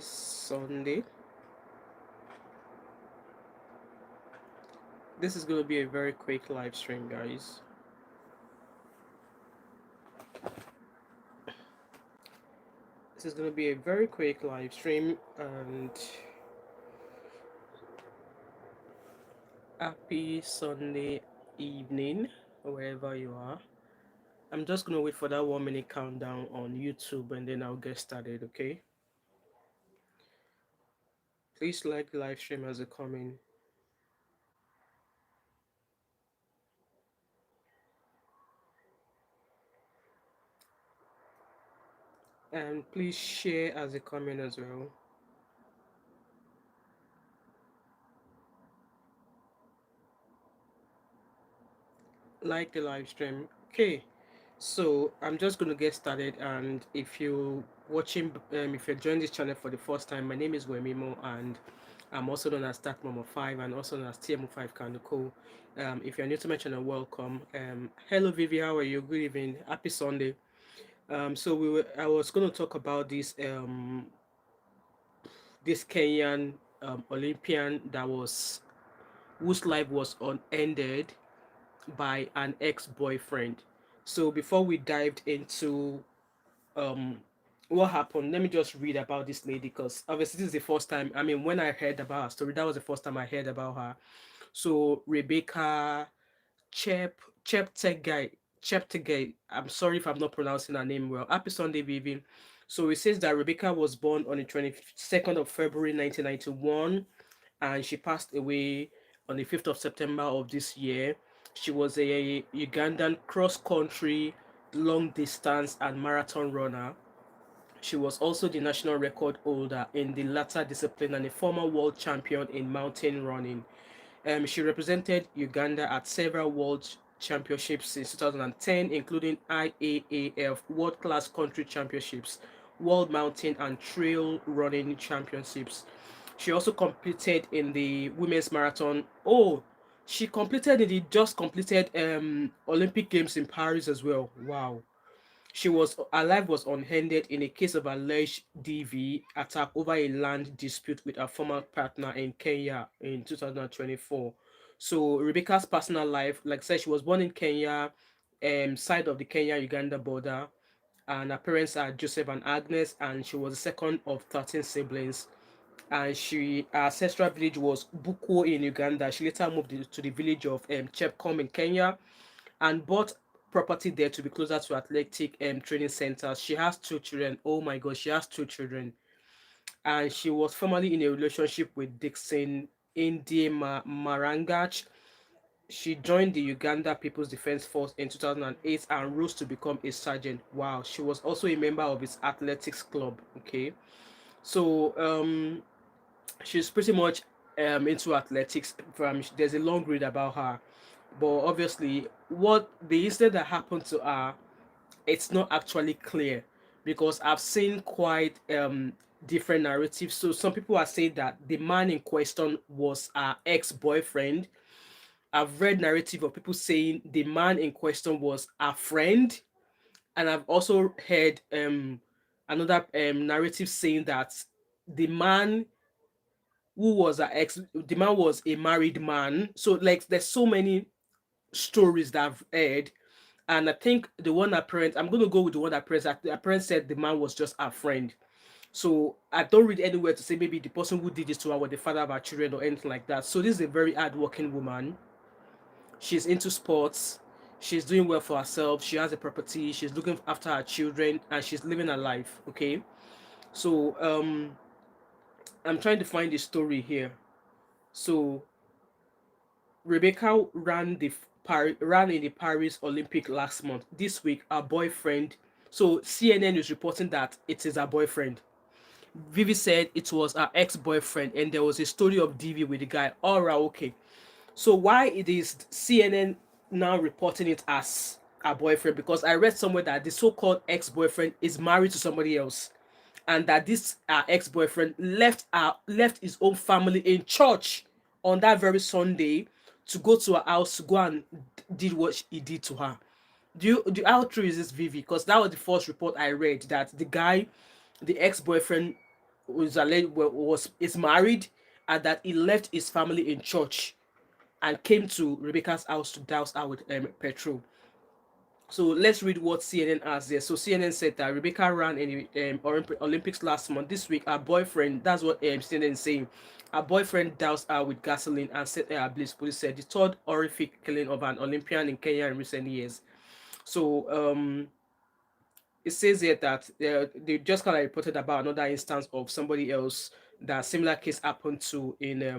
Sunday. This is going to be a very quick live stream, guys. This is going to be a very quick live stream, and happy Sunday evening, wherever you are. I'm just going to wait for that 1 minute countdown on YouTube, and then I'll get started, okay? Please like the live stream as it comes in. And please share as it comes in as well. Like the live stream. Okay, so I'm just going to get started, and if you're watching, if you're joining this channel for the first time, my name is Wemimo, and I'm also known as Thatmumof5 and also known as TMO5 Kanduko. If you're new to my channel, welcome. Hello Vivi, how are you? Good evening, happy Sunday. So I was going to talk about this Kenyan Olympian whose life was unended by an ex-boyfriend. So before we dived into um what happened, let me just read about this lady, because obviously this is the first time. I mean, when I heard about her story, that was the first time I heard about her. So Rebecca Cheptegei Cheptegei. I'm sorry if I'm not pronouncing her name well. Happy Sunday, Vivian. So it says that Rebecca was born on the 22nd of February 1991, and she passed away on the 5th of September of this year. She was a Ugandan cross-country, long-distance, and marathon runner. She was also the national record holder in the latter discipline and a former world champion in mountain running. She represented Uganda at several world championships since 2010, including IAAF World Class Country Championships, World Mountain and Trail Running Championships. She also competed in the women's marathon. Oh, she completed in the just completed Olympic Games in Paris as well. Wow. Her life was unended in a case of alleged DV attack over a land dispute with her former partner in Kenya in 2024. So Rebecca's personal life, like I said, she was born in Kenya, side of the Kenya-Uganda border, and her parents are Joseph and Agnes, and she was the second of 13 siblings. And her ancestral village was Buko in Uganda. She later moved to the village of Chepkom in Kenya, and bought property there to be closer to athletic training centers. She has two children. Oh my god, she has two children. And she was formerly in a relationship with Dixon Indie Marangach. She joined the Uganda People's Defense Force in 2008 and rose to become a sergeant. Wow, she was also a member of its athletics club. Okay, so she's pretty much into athletics. There's a long read about her, but obviously what the incident that happened to her, it's not actually clear, because I've seen quite different narratives. So some people are saying that the man in question was her ex-boyfriend. I've read narrative of people saying the man in question was a friend, and I've also heard another narrative saying that the man who was her ex, the man was a married man. So like there's so many stories that I've heard, and I think the one apparent, I'm gonna go with the one that the apparent said the man was just a friend. So I don't read anywhere to say maybe the person who did this to her was the father of her children or anything like that. So this is a very hardworking woman. She's into sports. She's doing well for herself. She has a property. She's looking after her children, and she's living her life. Okay. So I'm trying to find the story here. So Rebecca ran in the Paris Olympic last month. This week, her boyfriend. So CNN is reporting that it is her boyfriend. Vivi said it was her ex-boyfriend, and there was a story of DV with the guy. All right, okay. So why it is CNN now reporting it as her boyfriend? Because I read somewhere that the so-called ex-boyfriend is married to somebody else, and that this ex-boyfriend left his own family in church on that very Sunday to go to her house to go and did what he did to her. How true is this, Vivi? Because that was the first report I read, that the guy, the ex-boyfriend, was is married, and that he left his family in church and came to Rebecca's house to douse her with petrol. So let's read what CNN has there. So CNN said that Rebecca ran in the Olympics last month. This week, her boyfriend, that's what CNN is saying, her boyfriend doused her with gasoline and set her ablaze. Police said the third horrific killing of an Olympian in Kenya in recent years. So it says here that they just kind of reported about another instance of somebody else that similar case happened to in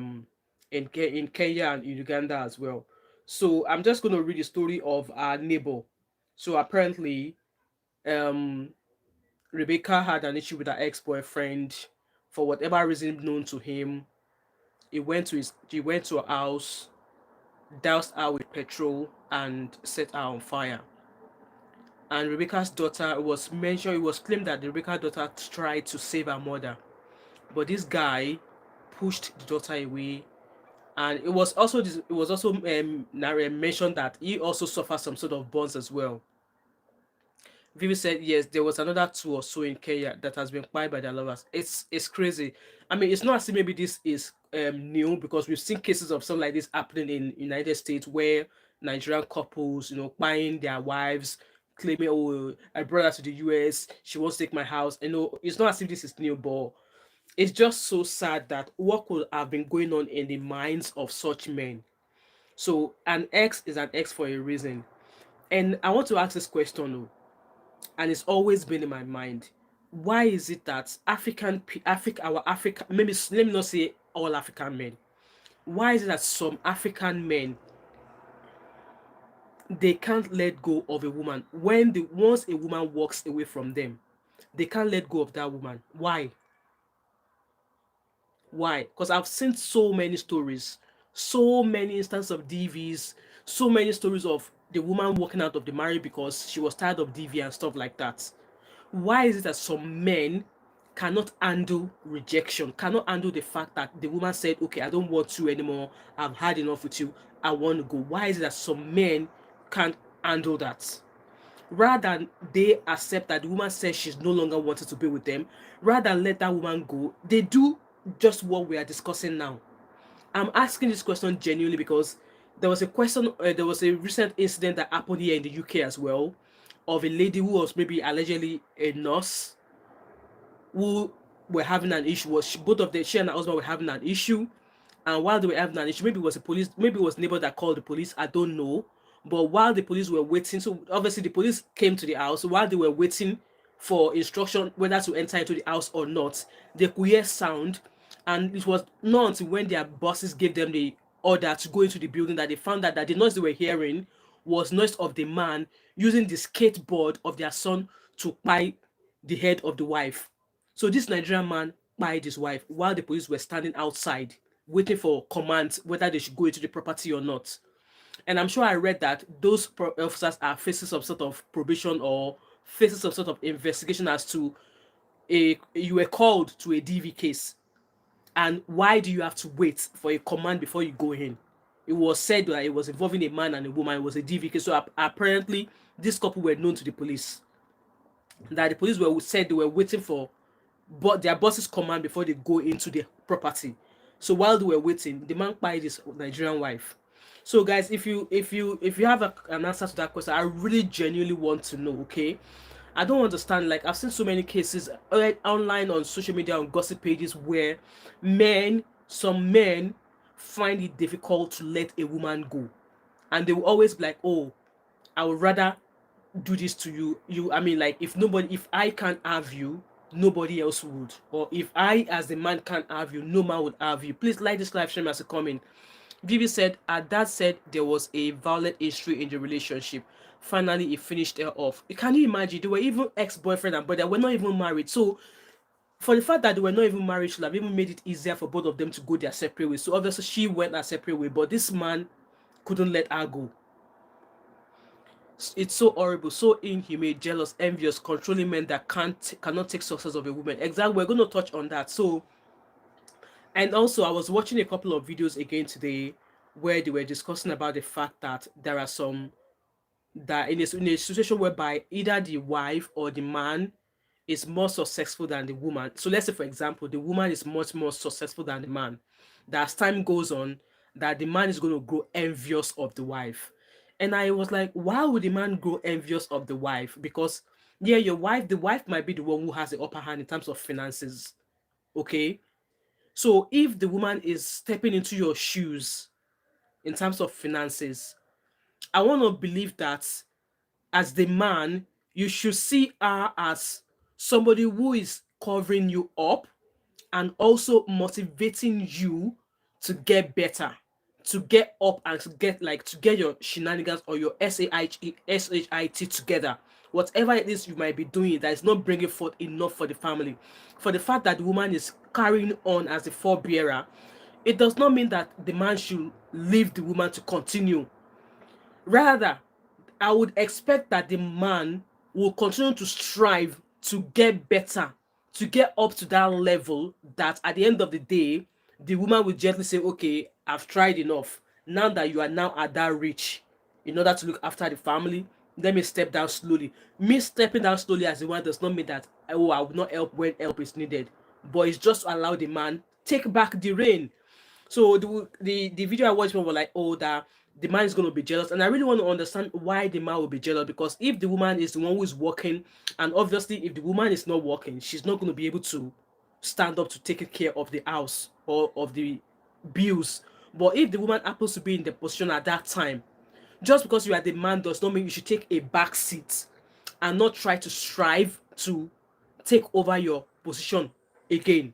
Kenya and in Uganda as well. So I'm just going to read the story of our neighbor. So apparently, um, Rebecca had an issue with her ex-boyfriend for whatever reason known to him. He went to her house, doused her with petrol, and set her on fire. And Rebecca's daughter, it was claimed that the Rebecca daughter tried to save her mother, but this guy pushed the daughter away. And it was also mentioned that he also suffered some sort of burns as well. Vivi said yes, there was another two or so in Kenya that has been acquired by their lovers. It's crazy. I mean, it's not as if maybe this is new, because we've seen cases of something like this happening in United States where Nigerian couples, buying their wives, claiming, oh, I brought her to the US, she wants to take my house. It's not as if this is new, but it's just so sad that what could have been going on in the minds of such men. So an ex is an ex for a reason. And I want to ask this question though, and it's always been in my mind. Why is it that our Africa, maybe let me not say all African men, why is it that some African men, they can't let go of a woman when the once a woman walks away from them, they can't let go of that woman? Why? Because I've seen so many stories, so many instances of DVs, so many stories of the woman walking out of the marriage because she was tired of DV and stuff like that. Why is it that some men cannot handle rejection, cannot handle the fact that the woman said, okay, I don't want you anymore, I've had enough with you, I want to go? Why is it that some men can't handle that? Rather than they accept that the woman says she's no longer wanted to be with them, rather than let that woman go, they do just what we are discussing now. I'm asking this question genuinely because there was a recent incident that happened here in the UK as well, of a lady who was maybe allegedly a nurse who were having an issue. Both of them, she and her husband, were having an issue, and while they were having an issue, maybe it was the police, maybe it was neighbor that called the police, I don't know. But while the police were waiting, so obviously the police came to the house. So while they were waiting for instruction whether to enter into the house or not, they could hear sound, and it was not until when their bosses gave them the order to go into the building that they found that the noise they were hearing was noise of the man using the skateboard of their son to pie the head of the wife. So this Nigerian man pied his wife while the police were standing outside waiting for commands whether they should go into the property or not. And I'm sure I read that those officers are facing some sort of probation or facing some sort of investigation as to you were called to a DV case, and why do you have to wait for a command before you go in? It was said that it was involving a man and a woman. It was a DV case. So apparently, this couple were known to the police. That the police were said they were waiting for but their boss's command before they go into the property. So while they were waiting, the man pied his Nigerian wife. So guys, if you have an answer to that question, I really genuinely want to know. Okay, I don't understand. Like, I've seen so many cases online on social media, on gossip pages, where some men find it difficult to let a woman go, and they will always be like, oh, I would rather do this to you. I mean, like, if I can't have you, nobody else would. Or if I as the man can't have you, no man would have you. Please like this live stream as a comment. Vivi said her dad said there was a violent history in the relationship. Finally he finished her off. Can you imagine? They were even ex-boyfriend and brother, were not even married. So for the fact that they were not even married should have even made it easier for both of them to go their separate ways. So obviously she went her separate way, but this man couldn't let her go. It's so horrible, so inhumane, jealous, envious, controlling men that cannot take success of a woman. Exactly, we're going to touch on that. So, and also I was watching a couple of videos again today where they were discussing about the fact that there are some that in a situation whereby either the wife or the man is more successful than the woman. So let's say, for example, the woman is much more successful than the man. That as time goes on, that the man is going to grow envious of the wife. And I was like, why would the man grow envious of the wife? Because yeah, the wife might be the one who has the upper hand in terms of finances. Okay. So if the woman is stepping into your shoes in terms of finances, I want to believe that as the man, you should see her as somebody who is covering you up and also motivating you to get better, to get up and to get your shenanigans or your shit together. Whatever it is you might be doing that is not bringing forth enough for the family. For the fact that the woman is carrying on as the forebearer, it does not mean that the man should leave the woman to continue. Rather, I would expect that the man will continue to strive to get better, to get up to that level that at the end of the day, the woman will gently say, okay, I've tried enough. Now that you are now at that reach, in order to look after the family, let me step down slowly. Me stepping down slowly as the one does not mean that, oh, I will not help when help is needed. But it's just to allow the man take back the reign. So the video I watched was like, oh, that the man is going to be jealous, and I really want to understand why the man will be jealous. Because if the woman is the one who is working, and obviously if the woman is not working, she's not going to be able to stand up to taking care of the house or of the bills. But if the woman happens to be in the position at that time, just because you are the man does not mean you should take a back seat and not try to strive to take over your position again.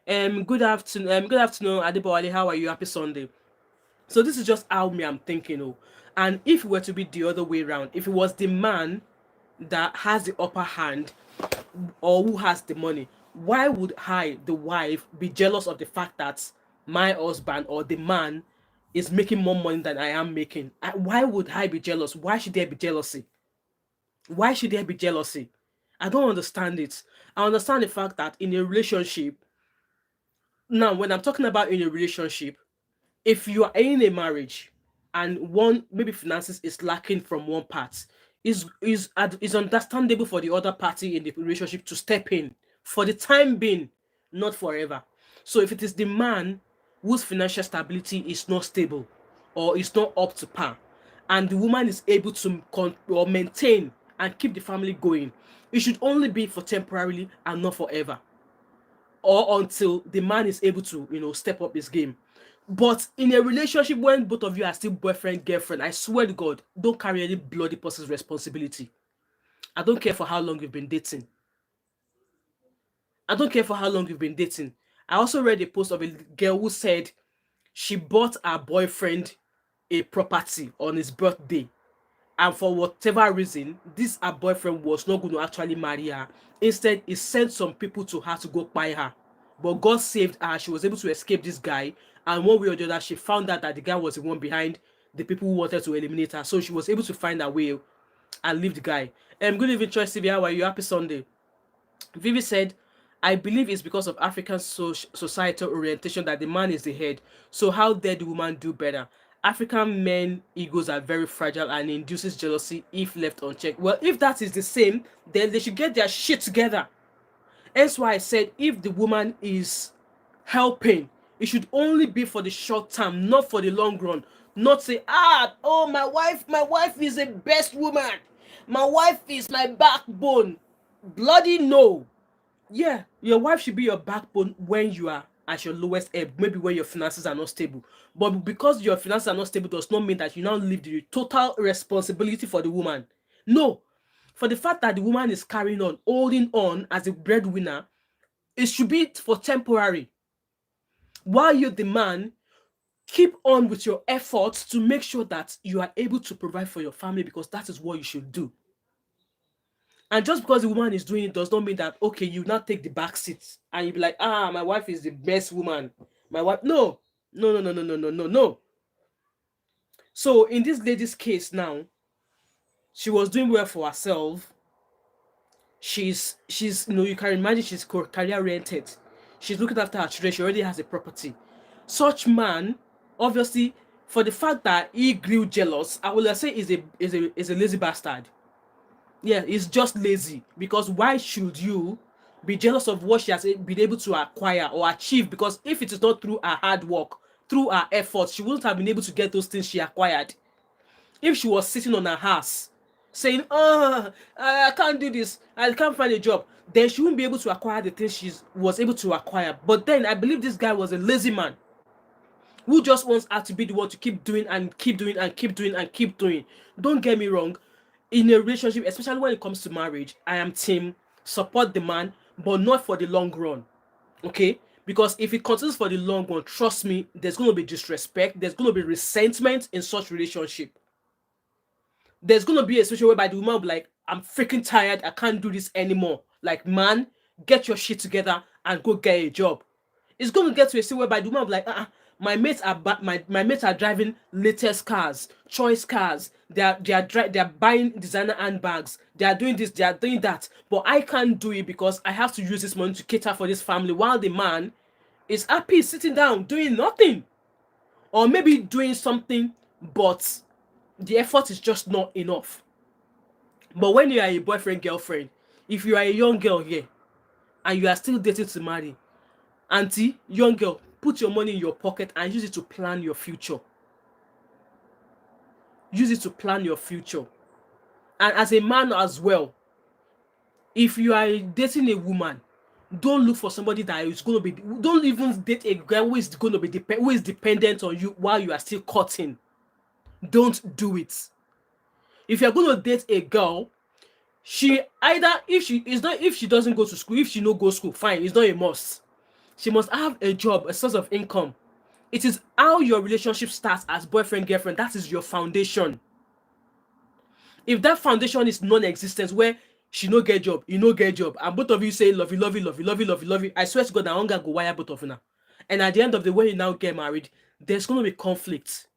Good afternoon, Adebowale. How are you? Happy Sunday. So this is just how me I'm thinking. Oh, and if it were to be the other way around, if it was the man that has the upper hand or who has the money, why would I, the wife, be jealous of the fact that my husband or the man is making more money than I am making? Why would I be jealous? Why should there be jealousy? Why should there be jealousy? I don't understand it. I understand the fact that in a relationship, now when I'm talking about in a relationship, if you are in a marriage and one maybe finances is lacking from one part, is understandable for the other party in the relationship to step in for the time being, not forever. So if it is the man whose financial stability is not stable or is not up to par, and the woman is able to or maintain and keep the family going, it should only be for temporarily and not forever, or until the man is able to, step up his game. But in a relationship when both of you are still boyfriend, girlfriend, I swear to God, don't carry any bloody person's responsibility. I don't care for how long you've been dating. I don't care for how long you've been dating. I also read a post of a girl who said she bought her boyfriend a property on his birthday. And for whatever reason, this her boyfriend was not going to actually marry her. Instead, he sent some people to her to go buy her. But God saved her. She was able to escape this guy. And one way or the other, she found out that the guy was the one behind the people who wanted to eliminate her. So she was able to find her way and leave the guy. Good evening, Choice TV. How are you? Happy Sunday. Vivi said, I believe it's because of African societal orientation that the man is the head. So how dare the woman do better? African men egos are very fragile and induces jealousy if left unchecked. Well, if that is the same, then they should get their shit together. That's why I said if the woman is helping, it should only be for the short term, not for the long run. Not say, oh, my wife is the best woman. My wife is my backbone. Bloody no. Yeah, your wife should be your backbone when you are at your lowest ebb, maybe when your finances are not stable. But because your finances are not stable does not mean that you now leave the total responsibility for the woman. No. For the fact that the woman is carrying on, holding on as a breadwinner, it should be for temporary. While you, the man, keep on with your efforts to make sure that you are able to provide for your family, because that is what you should do. And just because the woman is doing it does not mean that, okay, you now take the back seat and you be like, my wife is the best woman. My wife, no. No. So in this lady's case now, she was doing well for herself. She's you can imagine she's career oriented. She's looking after her children. She already has a property. Such man, obviously, for the fact that he grew jealous, I will say is a lazy bastard. Yeah, it's just lazy. Because why should you be jealous of what she has been able to acquire or achieve? Because if it is not through her hard work, through her efforts, she wouldn't have been able to get those things she acquired. If she was sitting on her ass saying, oh, I can't do this, I can't find a job, then she wouldn't be able to acquire the things she was able to acquire. But then I believe this guy was a lazy man who just wants her to be the one to keep doing and keep doing and keep doing and keep doing. Don't get me wrong. In a relationship, especially when it comes to marriage, I am team support the man, but not for the long run. Okay? Because if it continues for the long run, trust me, there's going to be disrespect, there's going to be resentment in such relationship. There's going to be a situation whereby the woman will be like, I'm freaking tired, I can't do this anymore. Like, man, get your shit together and go get a job. It's going to get to a situation whereby the woman will be like, my mates are my mates are driving latest cars, choice cars. They're buying designer handbags. They are doing this, they are doing that. But I can't do it because I have to use this money to cater for this family. While the man is happy sitting down doing nothing, or maybe doing something, but the effort is just not enough. But when you are a boyfriend girlfriend, if you are a young girl here and you are still dating to marry, auntie, young girl, put your money in your pocket and use it to plan your future. Use it to plan your future. And as a man as well, if you are dating a woman, don't look for somebody that is going to be, don't even date a girl who is going to be who is dependent on you while you are still courting. Don't do it. If you're going to date a girl, she either, if she doesn't go to school, if she no go to school, fine, it's not a must. She must have a job, a source of income. It is how your relationship starts as boyfriend girlfriend. That is your foundation. If that foundation is non-existent, where she no get job, you no get job, and both of you say love you, love you, love you, love you, love you, love you, I swear to God, that hunger go wire both of you now. And at the end of the way, you now get married, there's going to be conflict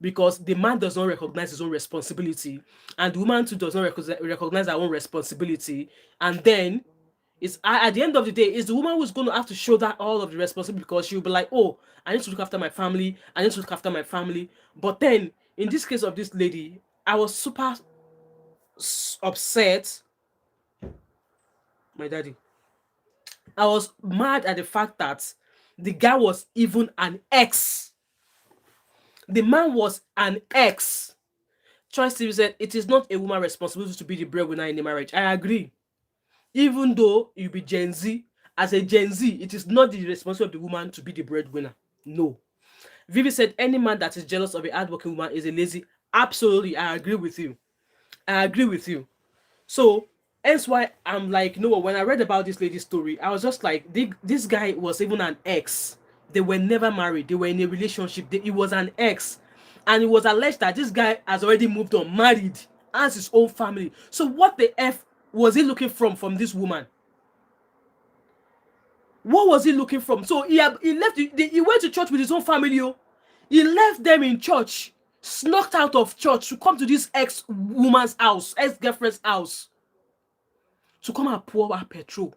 because the man does not recognize his own responsibility, and the woman too does not recognize her own responsibility, and then it's at the end of the day, it's the woman who's going to have to shoulder all of the responsibility because she'll be like, oh, I need to look after my family, I need to look after my family. But then, in this case of this lady, I was super upset. My daddy. I was mad at the fact that the guy was even an ex. The man was an ex. Troy Stevens said, it is not a woman's responsibility to be the breadwinner in a marriage. I agree. Even though you be Gen Z, as a Gen Z, it is not the responsibility of the woman to be the breadwinner. No. Vivi said, any man that is jealous of a hardworking woman is a lazy. Absolutely, I agree with you. I agree with you. So, hence why I'm like, you know what, when I read about this lady's story, I was just like, this guy was even an ex. They were never married. They were in a relationship. He was an ex. And it was alleged that this guy has already moved on, married, has his own family. So what the F was he looking from this woman? What was he looking from? So he left. He went to church with his own family. Oh. He left them in church, snuck out of church to come to this ex-woman's house, ex-girlfriend's house, to come and pour her petrol.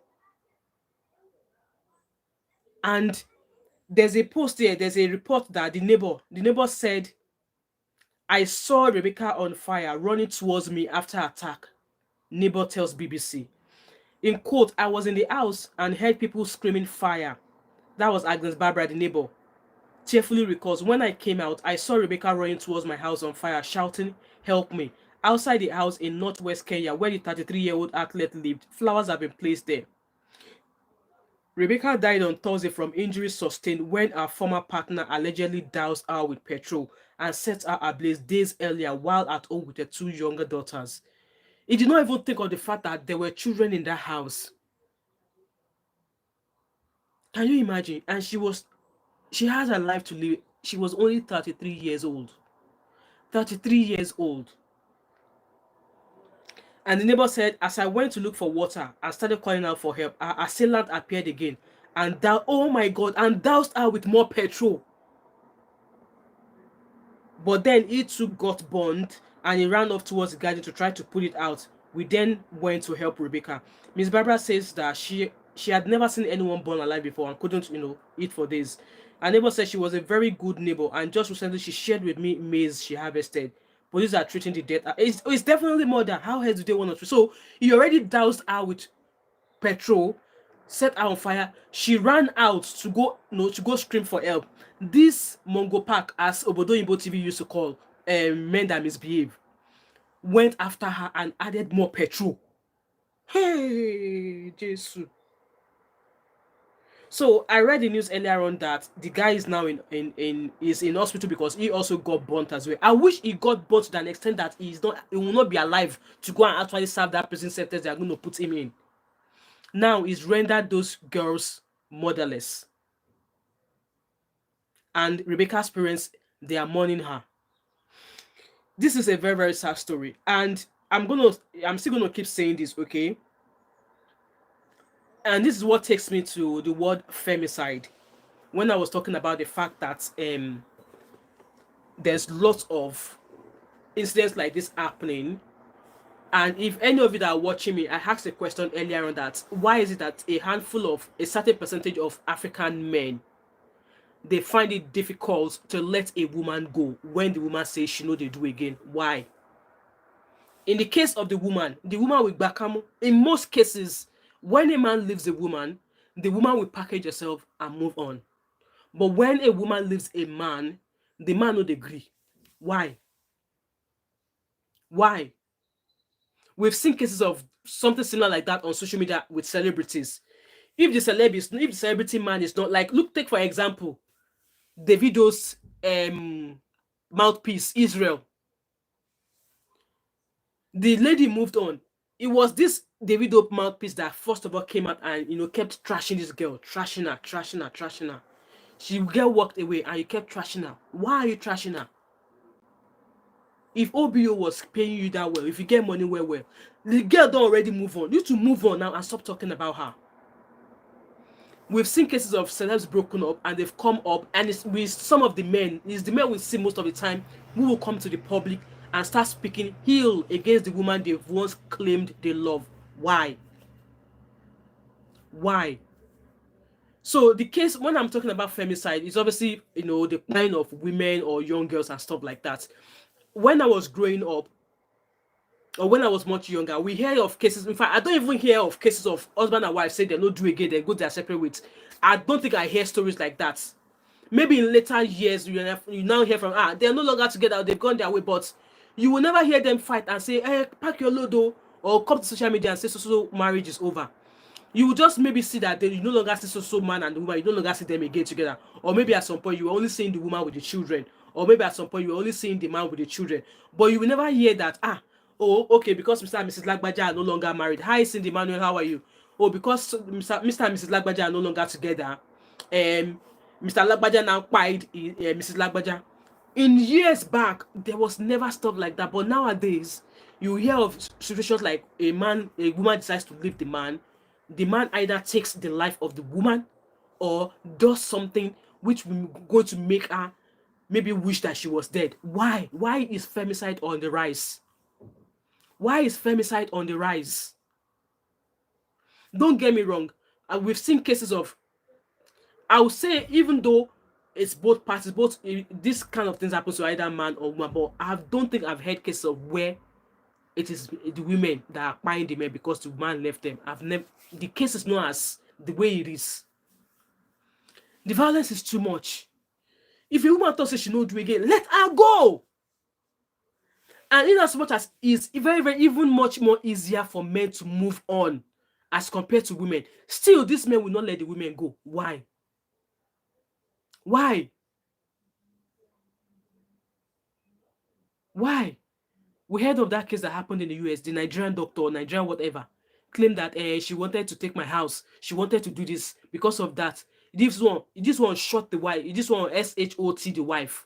And there's a post here, there's a report that the neighbor said, I saw Rebecca on fire running towards me after attack. Neighbor tells BBC. In quote, I was in the house and heard people screaming fire. That was Agnes Barbara, the neighbor. Tearfully recalls, when I came out, I saw Rebecca running towards my house on fire, shouting, help me. Outside the house in northwest Kenya, where the 33-year-old athlete lived, flowers have been placed there. Rebecca died on Thursday from injuries sustained when her former partner allegedly doused her with petrol and set her ablaze days earlier while at home with her two younger daughters. He did not even think of the fact that there were children in that house. Can you imagine? And she has a life to live. She was only 33 years old. 33 years old. And the neighbor said, as I went to look for water and started calling out for help, our assailant appeared again and oh my God, and doused her with more petrol. But then he too got burned and he ran off towards the garden to try to put it out. We then went to help Rebecca. Miss Barbara says that she had never seen anyone born alive before and couldn't, eat for days. Our neighbor said she was a very good neighbor and just recently she shared with me maize she harvested. Police are treating the death. It's definitely murder. How else do they want to treat? So he already doused her with petrol, set her on fire. She ran out to go, to go scream for help. This Mongo Park, as Obodo Imbo TV used to call men that misbehave, went after her and added more petrol. Hey, Jesus. So I read the news earlier on that the guy is now in hospital because he also got burnt as well. I wish he got burnt to an extent that he will not be alive to go and actually serve that prison sentence they are going to put him in. Now he's rendered those girls motherless. And Rebecca's parents, they are mourning her. This is a very, very sad story. And I'm still gonna keep saying this, okay? And this is what takes me to the word femicide. When I was talking about the fact that there's lots of incidents like this happening. And if any of you that are watching me, I asked a question earlier on that why is it that a certain percentage of African men, they find it difficult to let a woman go when the woman says she know they do again? Why? In the case of the woman will become, in most cases, when a man leaves a woman, the woman will package herself and move on. But when a woman leaves a man, the man would agree. Why? Why? We've seen cases of something similar like that on social media with celebrities. If the celebrity man is not like, take for example, Davido's mouthpiece, Israel. The lady moved on. It was this Davido mouthpiece that first of all came out and kept trashing this girl, trashing her. She girl walked away and you kept trashing her. Why are you trashing her? If OBO was paying you that well, if you get money well, the girl don't already move on. You need to move on now and stop talking about her. We've seen cases of celebs broken up and they've come up, and it's with some of the men. It's the men we see most of the time who will come to the public and start speaking ill against the woman they've once claimed they love. Why? Why? So the case when I'm talking about femicide is obviously the kind of women or young girls and stuff like that. When I was growing up, or when I was much younger, we hear of cases. In fact, I don't even hear of cases of husband and wife say they don't do again, they go their separate ways. I don't think I hear stories like that. Maybe in later years, you now hear from, they're no longer together, they've gone their way, but you will never hear them fight and say, hey, pack your load, though, or come to social media and say, so marriage is over. You will just maybe see that you no longer see so man and the woman, you no longer see them again together. Or maybe at some point you were only seeing the woman with the children. Or maybe at some point you were only seeing the man with the children. But you will never hear that, oh, okay, because Mr. and Mrs. Lagbaja are no longer married. Hi, Cindy Manuel, how are you? Oh, because Mr. and Mrs. Lagbaja are no longer together. Mr. Lagbaja now quiet Mrs. Lagbaja. In years back, there was never stuff like that. But nowadays, you hear of situations like a woman decides to leave the man either takes the life of the woman or does something which will going to make her maybe wish that she was dead. Why? Why is femicide on the rise? Why is femicide on the rise? Don't get me wrong. We've seen cases of, I would say, even though it's both parties, this kind of things happen to either man or woman, but I don't think I've heard cases of where it is the women that are buying the men because the man left them. The case is not as the way it is. The violence is too much. If a woman thought she no do again, let her go. And in as much as it's very, very, even much more easier for men to move on as compared to women, still these men will not let the women go. Why? Why? Why? We heard of that case that happened in the US. The Nigerian doctor, Nigerian whatever, claimed that she wanted to take my house. She wanted to do this because of that. This one shot the wife. This one SHOT the wife.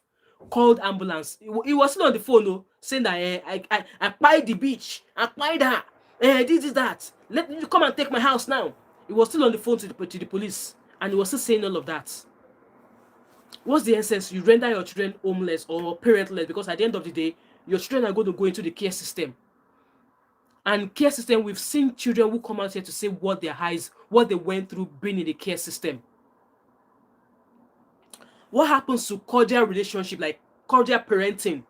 Called ambulance. He was still on the phone, saying that I pied the bitch. I pied her. This is that. Let me come and take my house now. He was still on the phone to the police, and he was still saying all of that. What's the essence? You render your children homeless or parentless because at the end of the day, your children are going to go into the care system. And care system, we've seen children who come out here to say what they went through being in the care system. What happens to cordial relationship, like cordial parenting?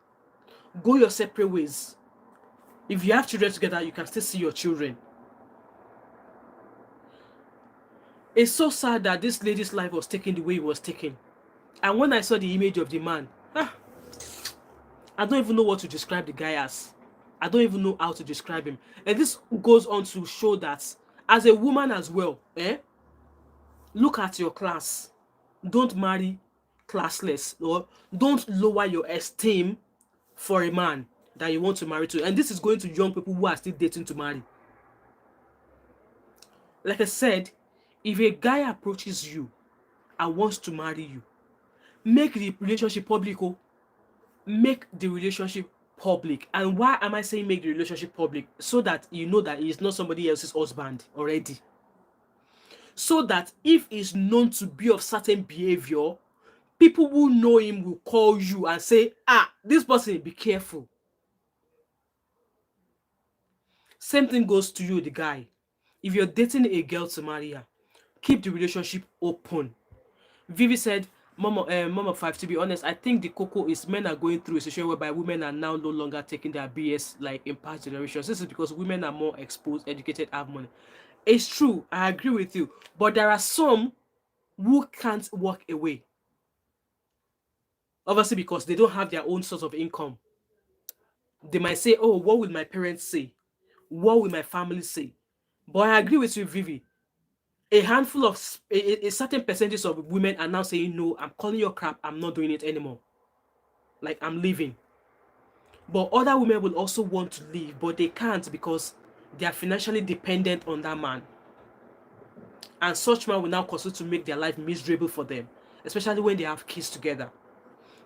Go your separate ways. If you have children together, you can still see your children. It's so sad that this lady's life was taken the way it was taken. And when I saw the image of the man, I don't even know what to describe the guy as. I don't even know how to describe him. And this goes on to show that as a woman as well, look at your class. Don't marry classless, or don't lower your esteem for a man that you want to marry to. And this is going to young people who are still dating to marry. Like I said, if a guy approaches you and wants to marry you, make the relationship public. Make the relationship public. And why am I saying make the relationship public? So that you know that he is not somebody else's husband already. So that if he's known to be of certain behavior, people who know him will call you and say, this person, be careful. Same thing goes to you, the guy. If you're dating a girl to marry her, keep the relationship open. Vivi said, Mom of 5, to be honest, I think the cocoa is men are going through a situation whereby women are now no longer taking their BS like in past generations. This is because women are more exposed, educated, have money. It's true, I agree with you. But there are some who can't walk away. Obviously, because they don't have their own source of income. They might say, oh, what will my parents say? What will my family say? But I agree with you, Vivi. A handful of a certain percentage of women are now saying, no, I'm calling your crap, I'm not doing it anymore. Like, I'm leaving. But other women will also want to leave, but they can't because they are financially dependent on that man. And such man will now continue to make their life miserable for them, especially when they have kids together.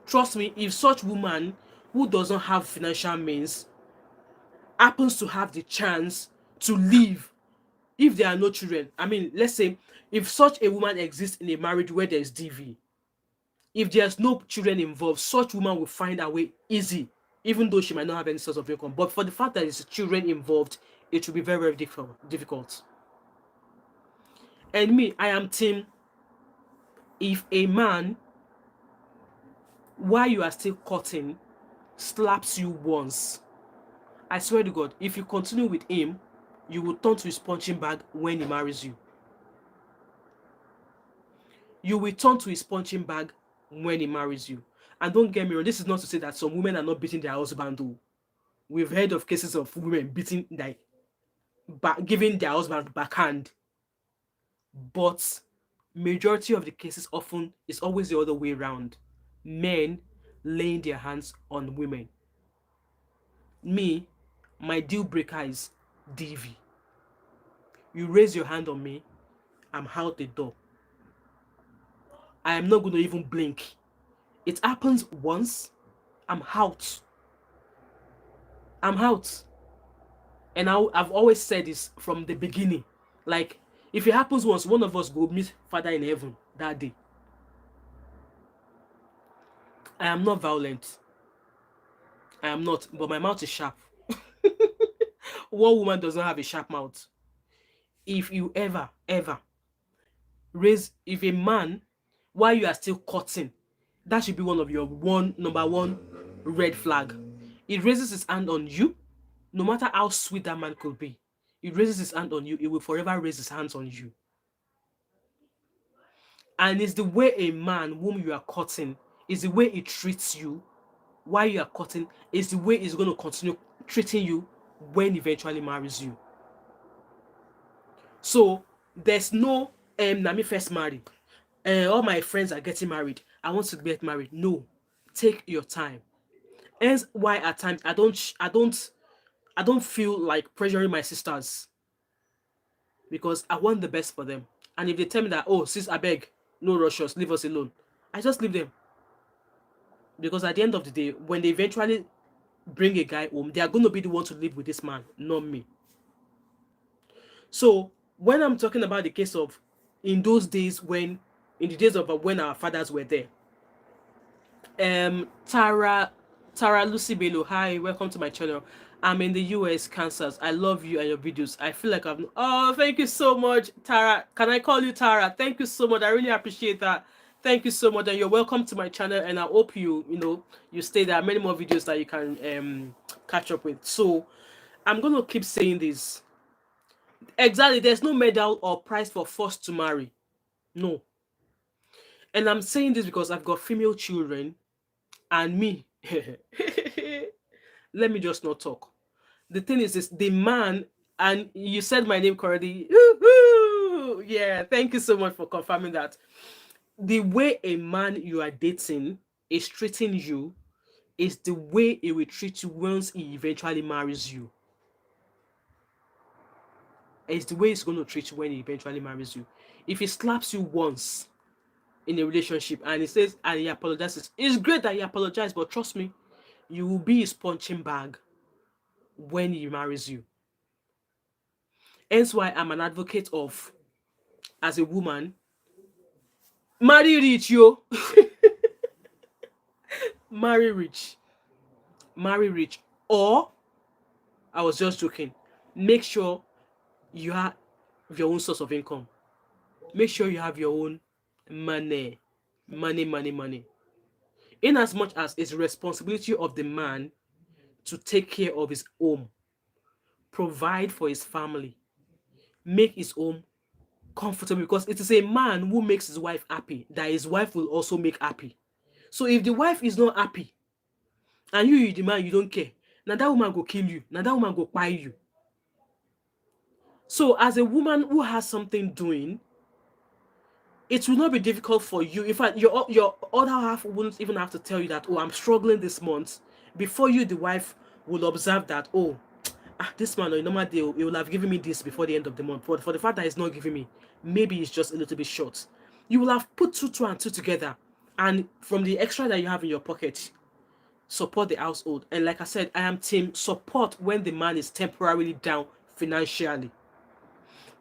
Trust me, if such woman who doesn't have financial means happens to have the chance to leave, if there are no children, I mean, let's say if such a woman exists in a marriage where there's DV, if there's no children involved, such woman will find her way easy, even though she might not have any source of income. But for the fact that there's children involved, it will be very, very difficult. And me, I am team, if a man, while you are still cutting, slaps you once, I swear to God, if you continue with him, you will turn to his punching bag when he marries you. You will turn to his punching bag when he marries you. And don't get me wrong, this is not to say that some women are not beating their husband. Though. We've heard of cases of women beating, like, giving their husband backhand. But majority of the cases often is always the other way around. Men laying their hands on women. Me, my deal breaker is DV. You raise your hand on me, I'm out the door. I am not going to even blink. It happens once, I'm out. I'm out. And I've always said this from the beginning. Like, if it happens once, one of us will meet Father in heaven that day. I am not violent. I am not, but my mouth is sharp. One woman does not have a sharp mouth. If you ever raise, if a man, while you are still cutting, that should be one of your number one red flag. He raises his hand on you, no matter how sweet that man could be. He raises his hand on you, he will forever raise his hands on you. And it's the way a man whom you are cutting, is the way he treats you while you are cutting, is the way he's going to continue treating you when he eventually marries you. So there's no Nami first married. All my friends are getting married. I want to get married. No, take your time. Hence why at times I don't feel like pressuring my sisters, because I want the best for them. And if they tell me that, oh sis, I beg, no rush us, leave us alone, I just leave them. Because at the end of the day, when they eventually bring a guy home, they are going to be the one to live with this man, not me. So when I'm talking about the case of in those days, in the days of when our fathers were there, Tara Lucy Bello, hi, welcome to my channel. I'm in the US, Kansas. I love you and your videos. I feel like oh, thank you so much, Tara. Can I call you Tara? Thank you so much. I really appreciate that. Thank you so much, and you're welcome to my channel. And I hope you stay. There are many more videos that you can catch up with. So I'm gonna keep saying this. Exactly, there's no medal or prize for forced to marry. No, and I'm saying this because I've got female children, and me. Let me just not talk. The thing is, this the man, and you said my name correctly. Woo-hoo! Yeah, thank you so much for confirming that. The way a man you are dating is treating you is the way he will treat you once he eventually marries you. It's the way he's going to treat you when he eventually marries you. If he slaps you once in a relationship and he says and he apologizes, it's great that he apologized, but trust me, you will be his punching bag when he marries you. Hence why I'm an advocate of, as a woman, marry rich, yo. Marry rich. Marry rich. Or, I was just joking, make sure you have your own source of income. Make sure you have your own money. Money, money, money. In as much as it's responsibility of the man to take care of his home, provide for his family, make his home comfortable, because it is a man who makes his wife happy that his wife will also make happy. So if the wife is not happy and you the man, you don't care, now that woman go kill you, now that woman go buy you. So as a woman who has something doing, it will not be difficult for you. In fact, your other half wouldn't even have to tell you that, oh, I'm struggling this month. Before you, the wife will observe that, oh, this man on a normal day, he will have given me this before the end of the month. But for the fact that he's not giving me, maybe it's just a little bit short. You will have put two and two together, and from the extra that you have in your pocket, support the household. And like I said, I am team support when the man is temporarily down financially.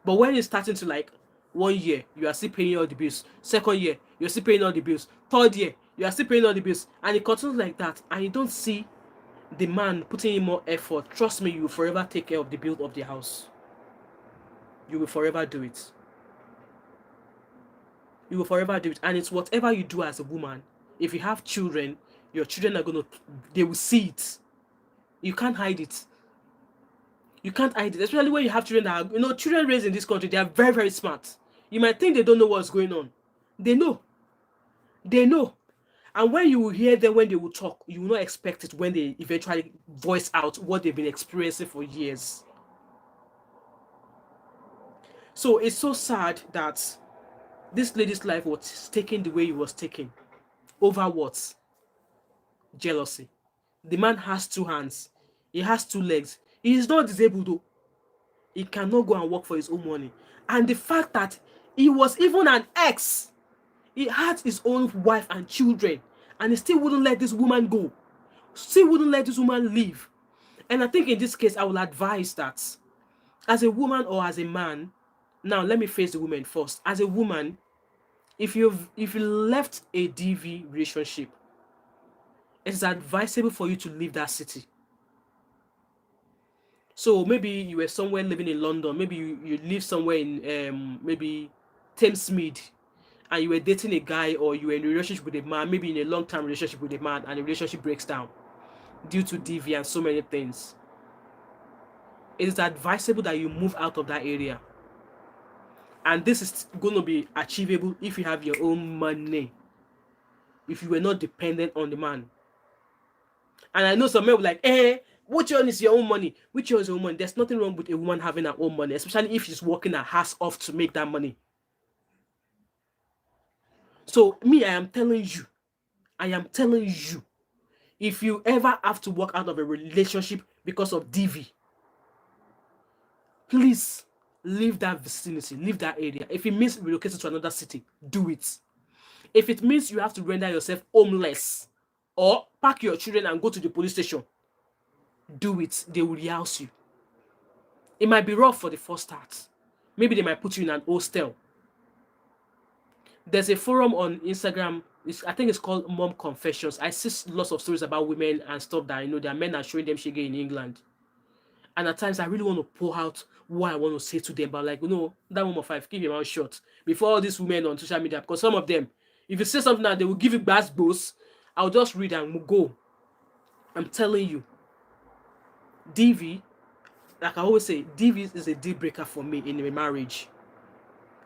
But when it's starting to, like, 1 year, you are still paying all the bills. Second year, you're still paying all the bills. Third year, you are still paying all the bills. And it continues like that. And you don't see the man putting in more effort. Trust me, you will forever take care of the bill of the house. You will forever do it. You will forever do it. And it's whatever you do as a woman. If you have children, your children are they will see it. You can't hide it. You can't hide it, especially when you have children that are, children raised in this country, they are very, very smart. You might think they don't know what's going on. They know. They know. And when you will hear them when they will talk, you will not expect it when they eventually voice out what they've been experiencing for years. So it's so sad that this lady's life was taken the way it was taken. Over what? Jealousy. The man has 2 hands. He has 2 legs. He is not disabled though. He cannot go and work for his own money. And the fact that he was even an ex, he had his own wife and children, and he still wouldn't let this woman go, still wouldn't let this woman leave. And I think in this case, I will advise that as a woman or as a man, now let me face the woman first. As a woman, if you left a DV relationship, it is advisable for you to leave that city. So maybe you were somewhere living in London, maybe you live somewhere in maybe Thamesmead, and you were dating a guy, or you were in a relationship with a man, maybe in a long-term relationship with a man, and the relationship breaks down due to DV and so many things. It is advisable that you move out of that area. And this is going to be achievable if you have your own money, if you were not dependent on the man. And I know some men will be like, which one is your own money? Which one is your own money? There's nothing wrong with a woman having her own money, especially if she's working her ass off to make that money. So me, I am telling you, if you ever have to walk out of a relationship because of DV, please leave that vicinity, leave that area. If it means relocating to another city, do it. If it means you have to render yourself homeless or pack your children and go to the police station, do it. They will rehouse you. It might be rough for the first start. Maybe they might put you in an hostel. There's a forum on Instagram. I think it's called Mom Confessions. I see lots of stories about women and stuff that their men are showing them shege in England. And at times I really want to pour out what I want to say to them. But that Mom of 5, keep your mouth shut. Before all these women on social media, because some of them, If you say something that they will give you bad boss, I'll just read and go. I'm telling you, DV, like I always say, DV is a deal breaker for me in a marriage.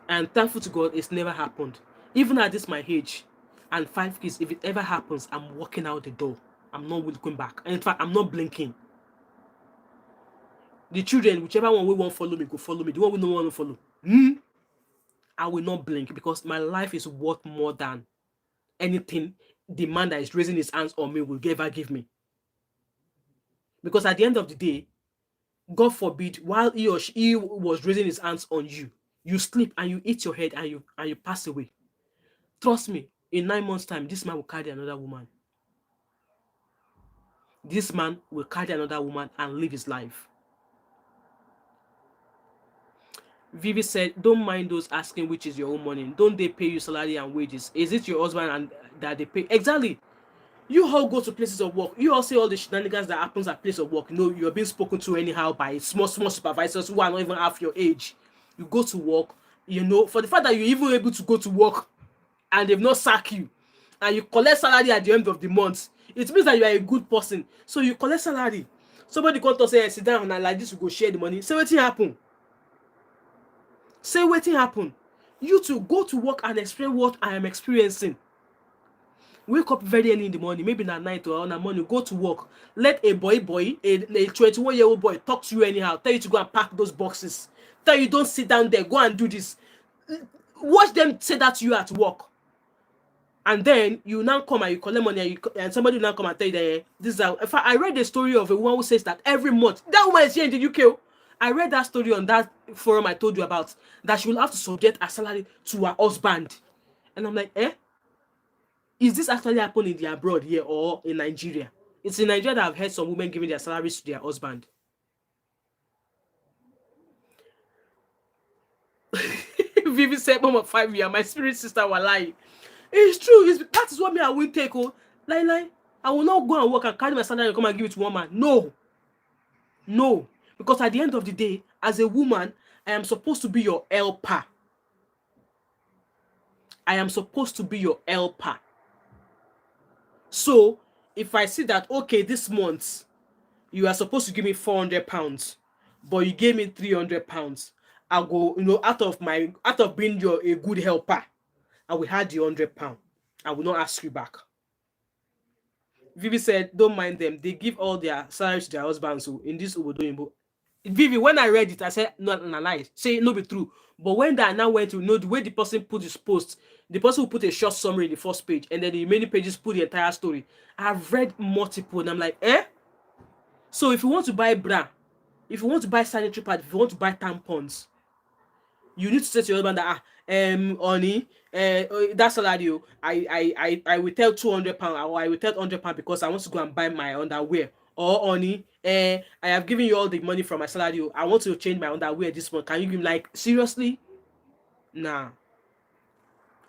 And thankful to God, it's never happened. Even at this my age and 5 kids, if it ever happens, I'm walking out the door. I'm not looking back. And in fact, I'm not blinking. The children, whichever one will want follow me, go follow me. The one we don't want to follow, I will not blink, because my life is worth more than anything the man that is raising his hands on me will ever give me. Because at the end of the day, God forbid, while he was raising his hands on you, you sleep and you hit your head and you pass away. Trust me, in 9 months' time, this man will carry another woman. This man will carry another woman and live his life. Vivi said, don't mind those asking which is your own money. Don't they pay you salary and wages? Is it your husband and that they pay? Exactly. You all go to places of work. You all see all the shenanigans that happens at place of work. You know, you're being spoken to anyhow by small supervisors who are not even half your age. You go to work, you know, for the fact that you're even able to go to work and they've not sacked you, and you collect salary at the end of the month, it means that you are a good person. So you collect salary. Somebody come to say, hey, sit down and like this, we go share the money. Say what happen. Say what happen. You to go to work and explain what I am experiencing. Wake up very early in the morning, maybe at night or on the morning, go to work. Let a boy, a 21-year-old boy talk to you anyhow, tell you to go and pack those boxes. Tell you don't sit down there, go and do this. Watch them say that to you at work. And then you now come and you collect money and somebody will now come and tell you that this is how. In fact, I read the story of a woman who says that every month, that woman is here in the UK. I read that story on that forum I told you about, that she will have to subject her salary to her husband. And I'm like, is this actually happening in the abroad here or in Nigeria? It's in Nigeria that I've heard some women giving their salaries to their husband. Vivi said, Mom of 5 years, my spirit sister were lying. It's true. That is what me I will take. Lie. I will not go and work and carry my salary and come and give it to one man. No. Because at the end of the day, as a woman, I am supposed to be your helper. So, if I see that, okay, this month, you are supposed to give me £400, but you gave me £300, I'll go, out of being a good helper, I will have the £100. I will not ask you back. Vivi said, don't mind them. They give all their salaries to their husbands. So in this Obodoyinbo. Vivi, when I read it, I said, no, lie. Say, no, be true. But when I now went to know the way the person put his post, the person who put a short summary in the first page, and then the remaining pages put the entire story. I've read multiple, and I'm like, So if you want to buy bra, if you want to buy sanitary pad, if you want to buy tampons, you need to say to your husband that honey, that salary, I will tell £200 or I will tell £100 because I want to go and buy my underwear. Or honey, I have given you all the money from my salary. I want to change my underwear this month. Can you give me, like, seriously? Nah.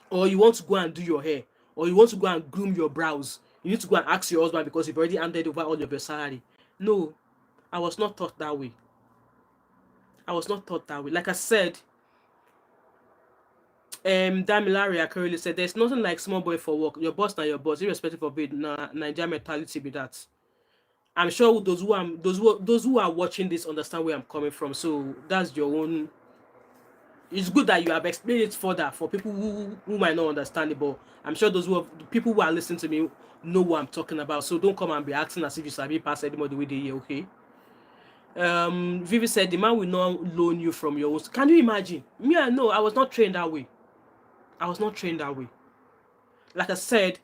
Or you want to go and do your hair, or you want to go and groom your brows. You need to go and ask your husband because you've already handed over all of your salary. No, I was not taught that way. Like I said, Damilaria currently said there's nothing like small boy for work. Your boss, not your boss, irrespective of it. Nigerian mentality be that. I'm sure those who are watching this understand where I'm coming from. So that's your own. It's good that you have explained it further for people who might not understand it, but I'm sure the people who are listening to me know what I'm talking about. So don't come and be acting as if you sabi pass anybody with the year, okay? Vivi said the man will not loan you from your own. Can you imagine? Me, I know I was not trained that way. Like I said,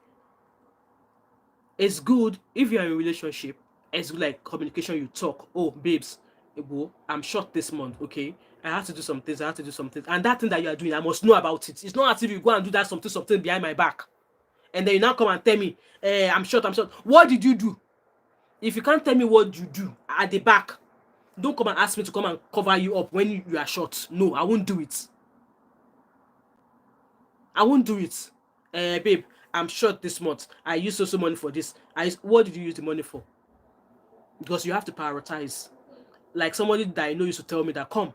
it's good if you're in a relationship. It's good, like communication. You talk. Oh, babes, I'm short this month. Okay, I have to do some things. And that thing that you are doing, I must know about it. It's not as if you go and do that something behind my back, and then you now come and tell me, I'm short. What did you do? If you can't tell me what you do at the back, don't come and ask me to come and cover you up when you are short. No, I won't do it. Babe, I'm short this month. I used so money for this. What did you use the money for? Because you have to prioritize. Like somebody that I know used to tell me that, come,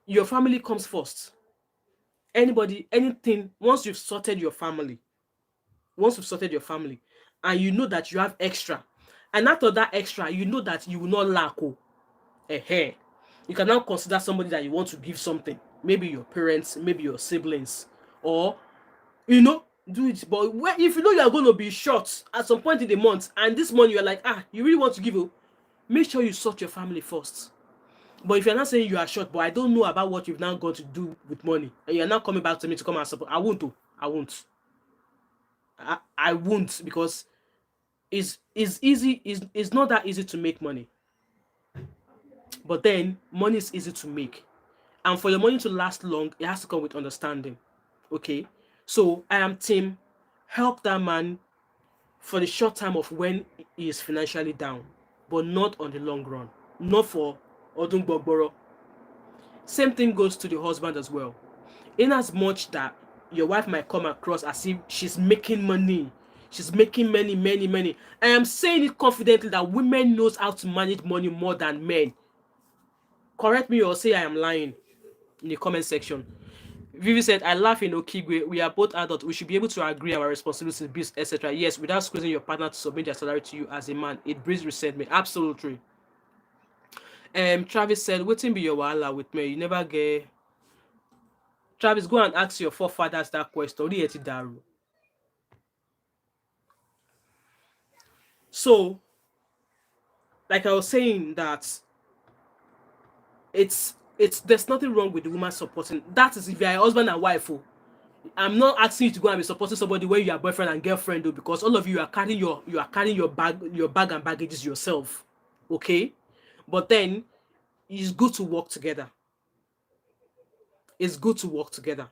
your family comes first. Anybody, anything, once you've sorted your family, and you know that you have extra, and after that extra, you know that you will not lack. Oh, you can now consider somebody that you want to give something. Maybe your parents, maybe your siblings, or do it. But if you know you are going to be short at some point in the month, and this money you're like, you really want to give, make sure you sort your family first. But if you're not saying you are short, but I don't know about what you've now got to do with money, and you're not coming back to me to come and support, I won't. Oh, I won't. I won't, because it's easy. It's not that easy to make money, but then money is easy to make, and for your money to last long, it has to come with understanding. Okay, so I am team help that man for the short time of when he is financially down, but not on the long run. Not for Odun Gbogboro. Same thing goes to the husband as well. In as much that your wife might come across as if she's making money, she's making many. I am saying it confidently that women knows how to manage money more than men. Correct me or say I am lying in the comment section. Vivi said, I laugh in Okigwe. We are both adults. We should be able to agree our responsibilities, bills, etc. Yes, without squeezing your partner to submit their salary to you as a man. It breeds resentment. Absolutely. Travis said, waiting be your wahala with me. You never get. Travis, go and ask your forefathers that question. So, like I was saying, that it's there's nothing wrong with the woman supporting. That is if you're a husband and wife. Oh. I'm not asking you to go and be supporting somebody where you are boyfriend and girlfriend, though, because all of you are carrying your bag and baggages yourself. Okay? But then it's good to work together. It's good to work together.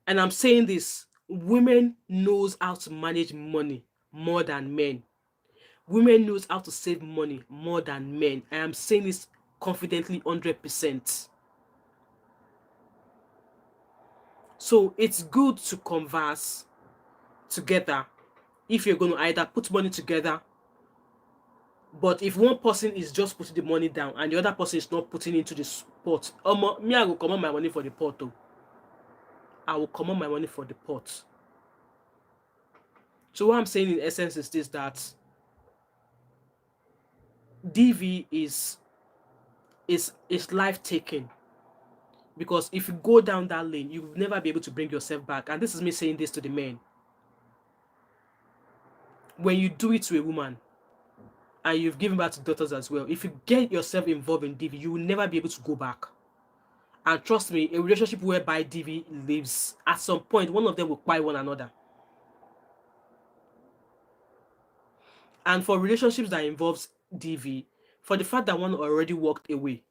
And I'm saying this, women knows how to manage money more than men. Women knows how to save money more than men. I am saying this confidently 100%. So it's good to converse together if you're going to either put money together. But if one person is just putting the money down and the other person is not putting into the pot, me, I will come on my money for the pot. Though. I will come on my money for the pot. So what I'm saying in essence is this, that DV is life taking, because if you go down that lane, you will never be able to bring yourself back. And this is me saying this to the men. When you do it to a woman and you've given back to daughters as well, if you get yourself involved in DV, you will never be able to go back. And trust me, a relationship whereby DV lives, at some point, one of them will buy one another. And for relationships that involves DV, for the fact that one already walked away,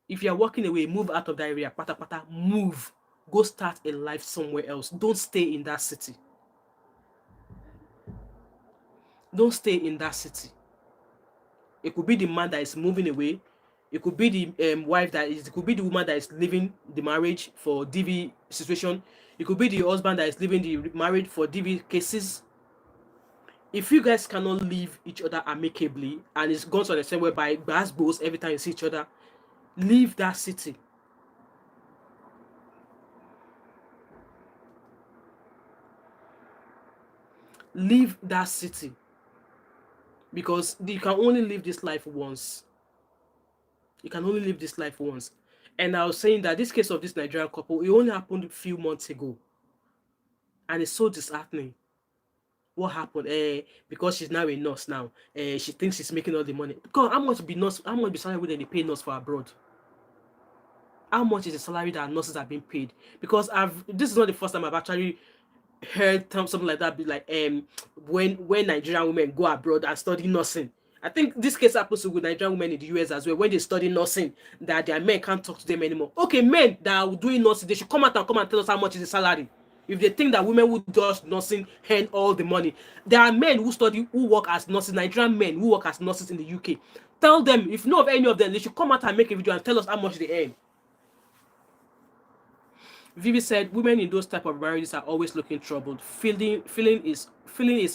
if you are walking away, move out of that area, pata, move. Go start a life somewhere else. Don't stay in that city. Don't stay in that city. It could be the man that is moving away. It could be the wife it could be the woman that is leaving the marriage for DV situation. It could be the husband that is leaving the marriage for DV cases. If you guys cannot leave each other amicably, and it's gone to an extent whereby glass bows every time you see each other, leave that city. Leave that city. Because you can only live this life once. You can only live this life once. And I was saying that this case of this Nigerian couple, it only happened a few months ago. And it's so disheartening. What happened? Because she's now a nurse now. She thinks she's making all the money. Because how much be salary would they pay nurse for abroad? How much is the salary that nurses are being paid? Because this is not the first time I've actually heard something like that, be like when Nigerian women go abroad and study nursing. I think this case happens with Nigerian women in the US as well. When they study nursing, that their men can't talk to them anymore. Okay, men that are doing nursing, they should come out and tell us how much is the salary. If they think that women who does nursing earn all the money, there are men who work as nurses, Nigerian men who work as nurses in the UK. Tell them, if you know of any of them, they should come out and make a video and tell us how much they earn. Vivi said, women in those type of marriages are always looking troubled. Feeling is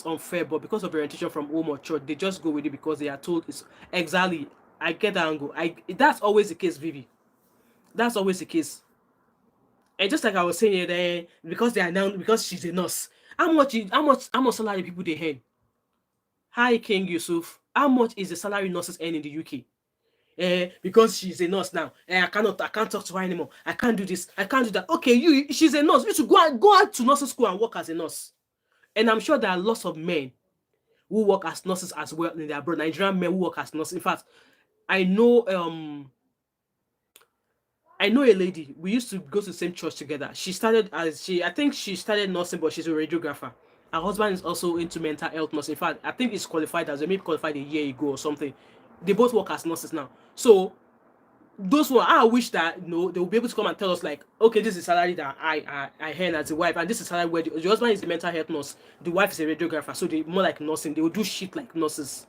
unfair, but because of orientation from home or church, they just go with it because they are told it's exactly. I get that angle. That's always the case, Vivi. That's always the case. And just like I was saying, because they are now, because she's a nurse, how much salary people they earn? Hi King Yusuf, how much is the salary nurses earn in the UK? Because she's a nurse now, I can't talk to her anymore. I can't do this, I can't do that. Okay, she's a nurse. You should go out to nursing school and work as a nurse. And I'm sure there are lots of men who work as nurses as well in their abroad. Nigerian men who work as nurses. In fact, I know um I know a lady. We used to go to the same church together. I think she started nursing, but she's a radiographer. Her husband is also into mental health nursing. In fact, I think he's qualified as a maybe qualified a year ago or something. They both work as nurses now. So those one, I wish that they will be able to come and tell us like, okay, this is salary that I earn as a wife, and this is salary where the husband is a mental health nurse, the wife is a radiographer, so they more like nursing. They will do shit like nurses.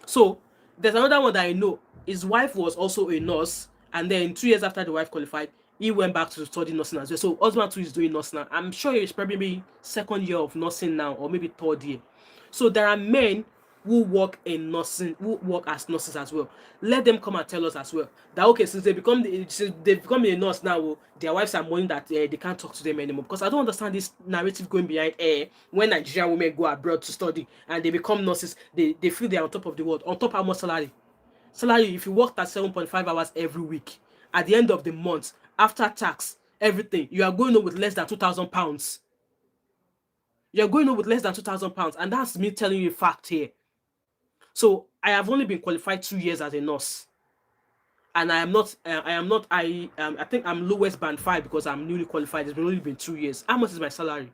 So there's another one that I know. His wife was also a nurse, and then 2 years after the wife qualified, he went back to study nursing as well. So husband too is doing nursing now. I'm sure he's probably second year of nursing now, or maybe third year. So there are men who work in nursing, who work as nurses as well. Let them come and tell us as well that okay, since they become a nurse now, their wives are mourning that they can't talk to them anymore. Because I don't understand this narrative going behind when Nigerian women go abroad to study and they become nurses, they feel they're on top of the world. On top, how much salary? Salary, if you work at 7.5 hours every week, at the end of the month, after tax, everything, you are going home with less than £2,000. You're going home with less than £2,000, and that's me telling you a fact here. So I have only been qualified 2 years as a nurse, and I think I'm lowest band 5 because I'm newly qualified. It's only been 2 years. How much is my salary?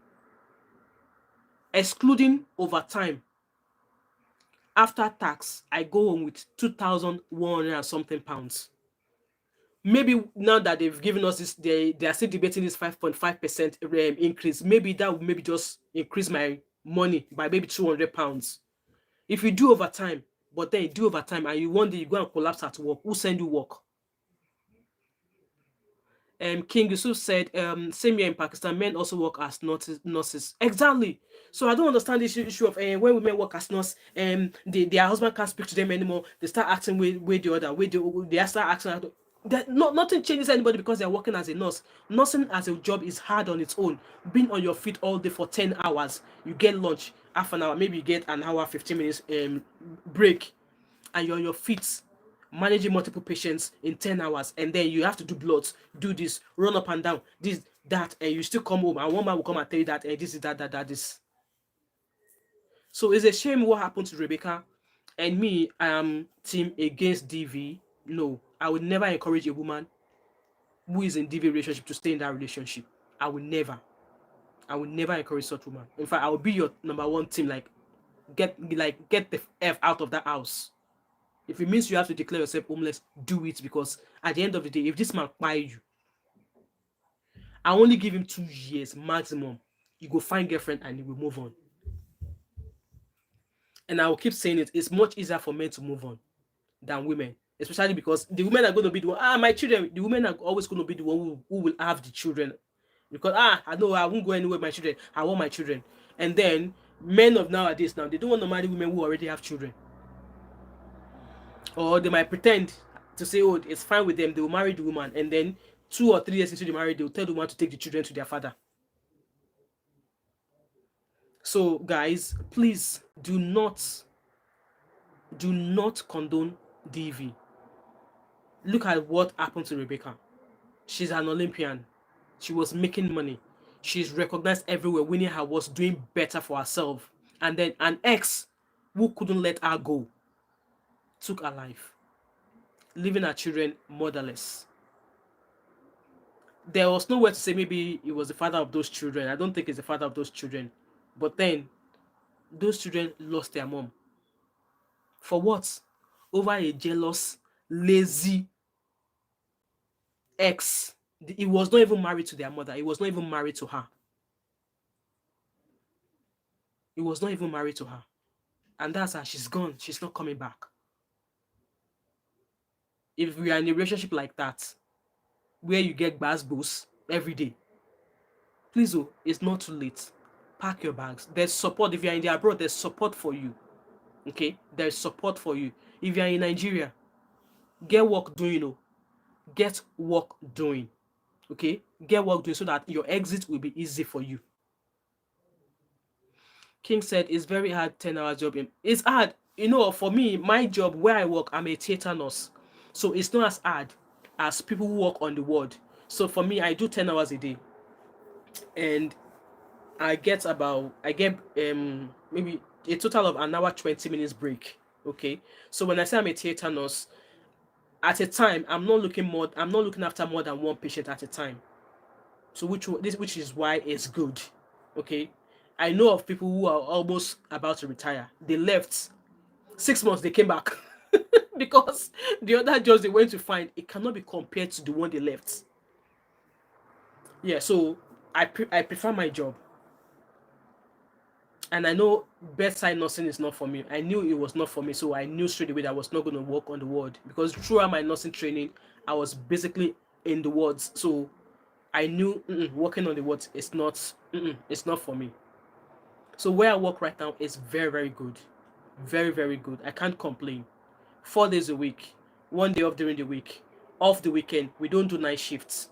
Excluding overtime, after tax, I go home with 2,100 and something pounds. Maybe now that they've given us this, they are still debating this 5.5% increase. Maybe that will maybe just increase my money by maybe £200. If you do overtime, but then you do overtime and you one day you go and collapse at work, who send you work? King Yusuf said, same year in Pakistan, men also work as nurses. Exactly. So I don't understand this issue of when women work as nurse, their husband can't speak to them anymore. They start acting way the other way. They start acting. Nothing changes anybody because they're working as a nurse. Nursing as a job is hard on its own. Being on your feet all day for 10 hours, you get lunch half an hour, maybe you get an hour, 15 minutes break, and you're on your feet managing multiple patients in 10 hours, and then you have to do bloods, do this, run up and down, this, that, and you still come home, and one man will come and tell you that this is that, this. So it's a shame what happened to Rebecca. And me, I am team against DV. No, I would never encourage a woman who is in DV relationship to stay in that relationship. I would never. I would never encourage such woman. In fact, I would be your number one team. Get the F out of that house. If it means you have to declare yourself homeless, do it, because at the end of the day, if this man buy you, I only give him 2 years maximum. You go find girlfriend and you will move on. And I will keep saying it. It's much easier for men to move on than women, especially because the women are going to be the one. My children. The women are always going to be the one who will have the children, because I know I won't go anywhere with my children. I want my children. And then men of nowadays now, they don't want to marry women who already have children, or they might pretend to say, oh, it's fine with them. They will marry the woman, and then 2 or 3 years into the marriage, they will tell the woman to take the children to their father. So guys, please do not condone DV. Look at what happened to Rebecca. She's an Olympian. She was making money. She's recognized everywhere, winning awards, doing better for herself. And then an ex who couldn't let her go took her life, leaving her children motherless. There was nowhere to say maybe he was the father of those children. I don't think he's the father of those children. But then those children lost their mom. For what? Over a jealous, lazy ex. He was not even married to their mother. He was not even married to her. He was not even married to her. And that's her. She's gone. She's not coming back. If we are in a relationship like that, where you get basbos every day, please, it's not too late. Pack your bags. There's support. If you're in the abroad, there's support for you. Okay? There's support for you. If you're in Nigeria, get work doing. Get work doing. Okay, get work doing so that your exit will be easy for you. King said it's very hard 10 hour job. It's hard. For me, my job where I work, I'm a theater nurse. So it's not as hard as people who work on the ward. So for me, I do 10 hours a day. And I get maybe a total of an hour 20 minutes break. Okay. So when I say I'm a theater nurse, at a time I'm not looking after more than one patient at a time. So which is why it's good. Okay. I know of people who are almost about to retire. They left 6 months, they came back because the other jobs they went to find, it cannot be compared to the one they left. Yeah, so I prefer my job, and I know bedside nursing is not for me. I knew it was not for me, so I knew straight away that I was not going to work on the ward because throughout my nursing training, I was basically in the wards. So I knew working on the wards is not it's not for me. So where I work right now is very, very good. Very, very good. I can't complain. 4 days a week, one day off during the week, off the weekend. We don't do night shifts.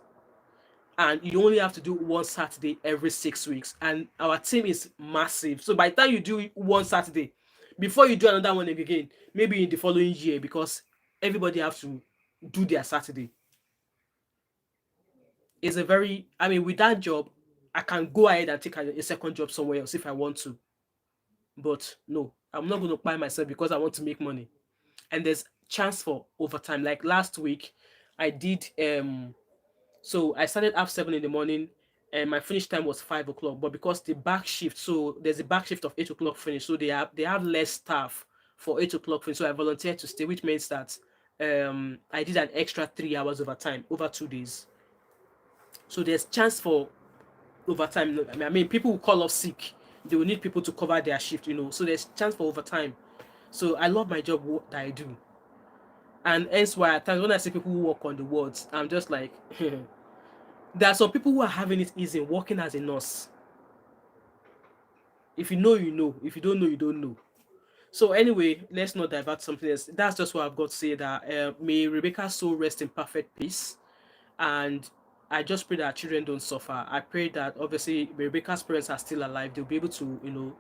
And you only have to do one Saturday every 6 weeks. And our team is massive. So by the time you do one Saturday, before you do another one again, maybe in the following year, because everybody has to do their Saturday. It's a very, I mean, with that job, I can go ahead and take a second job somewhere else if I want to. But no, I'm not going to buy myself because I want to make money. And there's chance for overtime. Like last week, I did so I started half 7 in the morning and my finish time was 5 o'clock. But because the back shift, so there's a back shift of 8 o'clock finish, so they have less staff for 8 o'clock finish. So I volunteered to stay, which means that I did an extra 3 hours overtime over 2 days. So there's chance for overtime. I mean, people will call off sick. They will need people to cover their shift. So there's chance for overtime. So I love my job that I do. And hence why at times when I see people who work on the wards, I'm just like, there are some people who are having it easy working as a nurse. If you know, you know. If you don't know, you don't know. So anyway, let's not divert something else. That's just what I've got to say. That may Rebecca's soul rest in perfect peace, and I just pray that our children don't suffer. I pray that obviously Rebecca's parents are still alive. They'll be able to,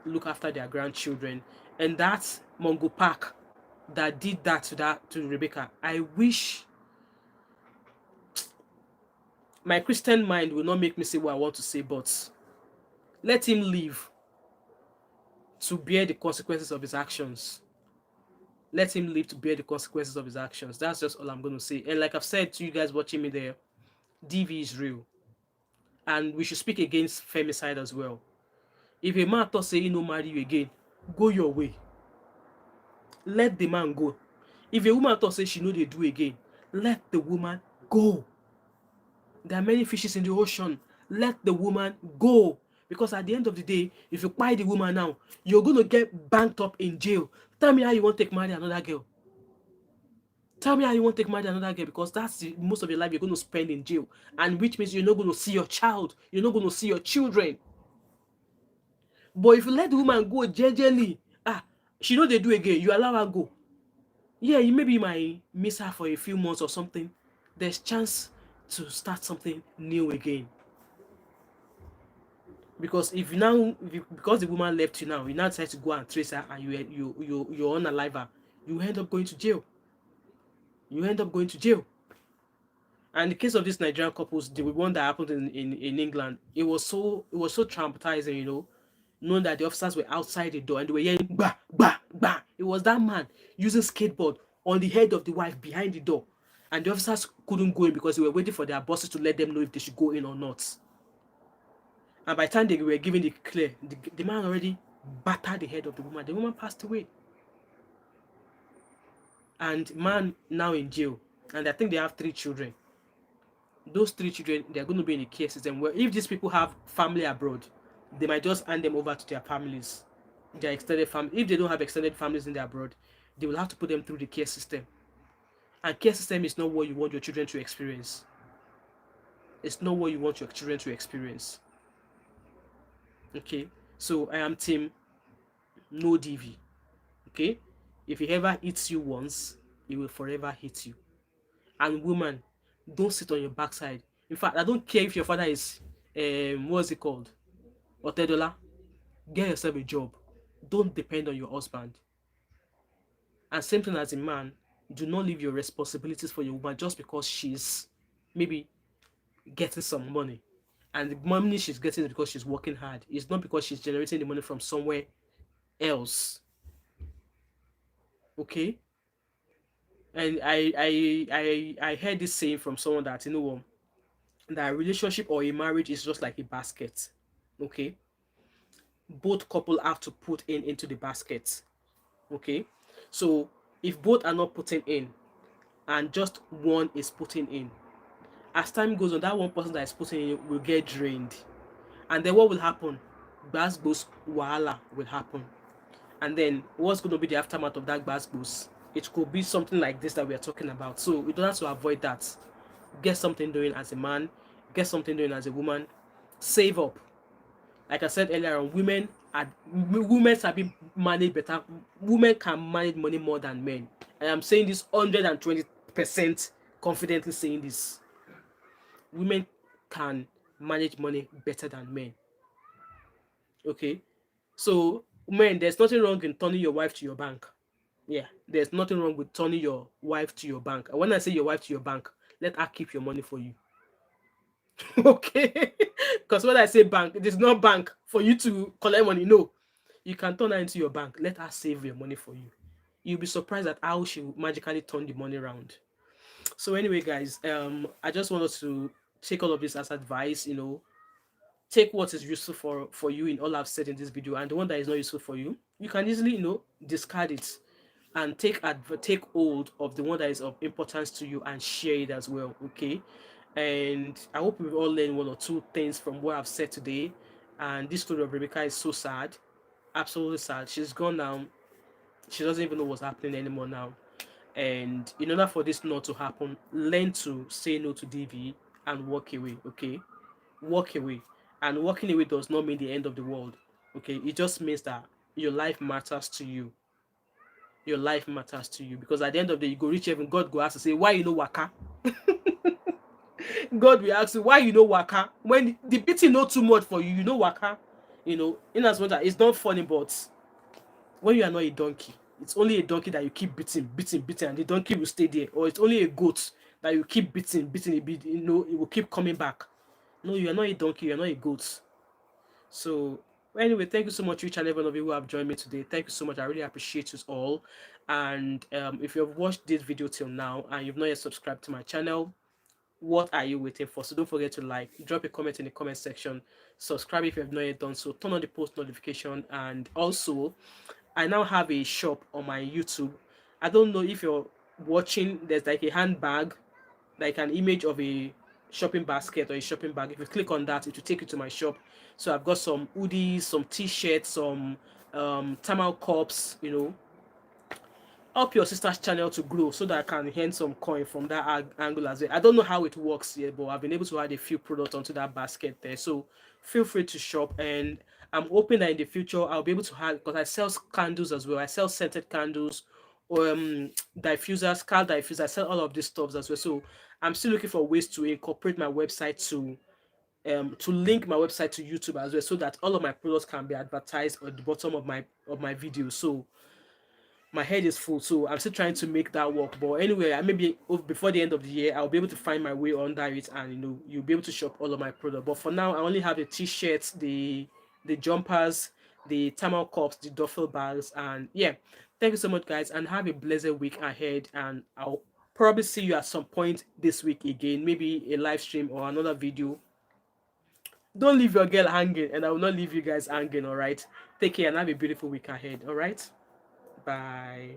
look after their grandchildren. And that Mongo Park that did that to Rebecca, I wish my Christian mind will not make me say what I want to say, but let him live to bear the consequences of his actions. Let him live to bear the consequences of his actions. That's just all I'm going to say. And like I've said to you guys watching me there, DV is real. And we should speak against femicide as well. If a man thought say he no marry you again, go your way. Let the man go. If a woman thought say she know they do again, let the woman go. There are many fishes in the ocean. Let the woman go. Because at the end of the day, if you buy the woman now, you're going to get banked up in jail. Tell me how you want to take marry another girl. Tell me how you want to take marry another girl, because that's most of your life you're going to spend in jail. And which means you're not going to see your child. You're not going to see your children. But if you let the woman go gently, she know they do again, you allow her go. Yeah, you might miss her for a few months or something. There's chance to start something new again. Because because the woman left you now, you now decide to go and trace her, and you're unalive her, you end up going to jail. And the case of these Nigerian couples, the one that happened in England, it was so traumatizing, knowing that the officers were outside the door and they were yelling bah bah bah. It was that man using skateboard on the head of the wife behind the door, and the officers couldn't go in because they were waiting for their bosses to let them know if they should go in or not. And by the time they were given the clear, the man already battered the head of the woman. The woman passed away. And man now in jail. And I think they have 3 children. Those 3 children, they're going to be in a care system where if these people have family abroad, they might just hand them over to their families, their extended family. If they don't have extended families in the abroad, they will have to put them through the care system. And care system is not what you want your children to experience. It's not what you want your children to experience. Okay, so I am team no DV. Okay, if he ever hits you once, he will forever hit you. And woman, don't sit on your backside In fact, I don't care if your father is what's it called? Otedola. Get yourself a job. Don't depend on your husband. And same thing as a man, do not leave your responsibilities for your woman just because she's maybe getting some money. And the money she's getting is because she's working hard. It's not because she's generating the money from somewhere else. Okay? And I heard this saying from someone that, you know what, that a relationship or a marriage is just like a basket. Okay? Both couple have to put in into the basket. Okay? So if both are not putting in and just one is putting in, as time goes on, that one person that is putting in will get drained. And then what will happen? Gbasgbos wahala will happen. And then what's going to be the aftermath of that gbasgbos? It could be something like this that we are talking about. So we don't have to avoid that. Get something doing as a man, get something doing as a woman, save up. Like I said earlier on, women have been managed better. Women can manage money more than men. And I'm saying this 120% confidently saying this. Women can manage money better than men. Okay? So, men, there's nothing wrong in turning your wife to your bank. Yeah, there's nothing wrong with turning your wife to your bank. And when I say your wife to your bank, let her keep your money for you. Okay? Because when I say bank, it is not bank for you to collect money. No. You can turn her into your bank. Let her save your money for you. You'll be surprised at how she will magically turn the money around. So anyway, guys, I just want us to take all of this as advice, you know, take what is useful for you in all I've said in this video, and the one that is not useful for you, you can easily, you know, discard it and take hold of the one that is of importance to you and share it as well. Okay? And I hope we've all learned one or two things from what I've said today. And this story of Rebecca is so sad, absolutely sad. She's gone now. She doesn't even know what's happening anymore now. And in order for this not to happen, learn to say no to DV and walk away. Okay? Walk away. And walking away does not mean the end of the world. Okay? It just means that your life matters to you. Your life matters to you. Because at the end of the day, you go reach heaven, God go ask to say, why you know waka? God will ask you, why you know waka? When the beating not too much for you, you know waka. You know, in as much as it's not funny, but when you are not a donkey, it's only a donkey that you keep beating, and the donkey will stay there. Or it's only a goat that you keep beating a bit, you know, it will keep coming back. No, you are not a donkey, you are not a goat. So anyway, thank you so much, each and every one of you who have joined me today. Thank you so much. I really appreciate you all. And if you have watched this video till now and you've not yet subscribed to my channel, what are you waiting for? So don't forget to like, drop a comment in the comment section, subscribe if you have not yet done so, turn on the post notification, and also I now have a shop on my YouTube. I don't know if you're watching, there's like a handbag, like an image of a shopping basket or a shopping bag. If you click on that, it will take you to my shop. So I've got some hoodies, some t-shirts, some thermal cups, you know, up your sister's channel to grow so that I can earn some coin from that angle as well. I don't know how it works yet, but I've been able to add a few products onto that basket there. So feel free to shop, and I'm hoping that in the future I'll be able to have, because I sell candles as well. I sell scented candles, or diffusers, car diffusers. I sell all of these stuffs as well. So I'm still looking for ways to incorporate my website to link my website to YouTube as well, so that all of my products can be advertised at the bottom of my video. So my head is full, so I'm still trying to make that work. But anyway, I maybe before the end of the year I'll be able to find my way under it, and you know, you'll be able to shop all of my products. But for now, I only have the t-shirts, the jumpers, the thermal cups, the duffel bags, and yeah. Thank you so much, guys, and have a blessed week ahead, and I'll probably see you at some point this week again, maybe a live stream or another video. Don't leave your girl hanging, and I will not leave you guys hanging. All right, take care and have a beautiful week ahead. All right, bye.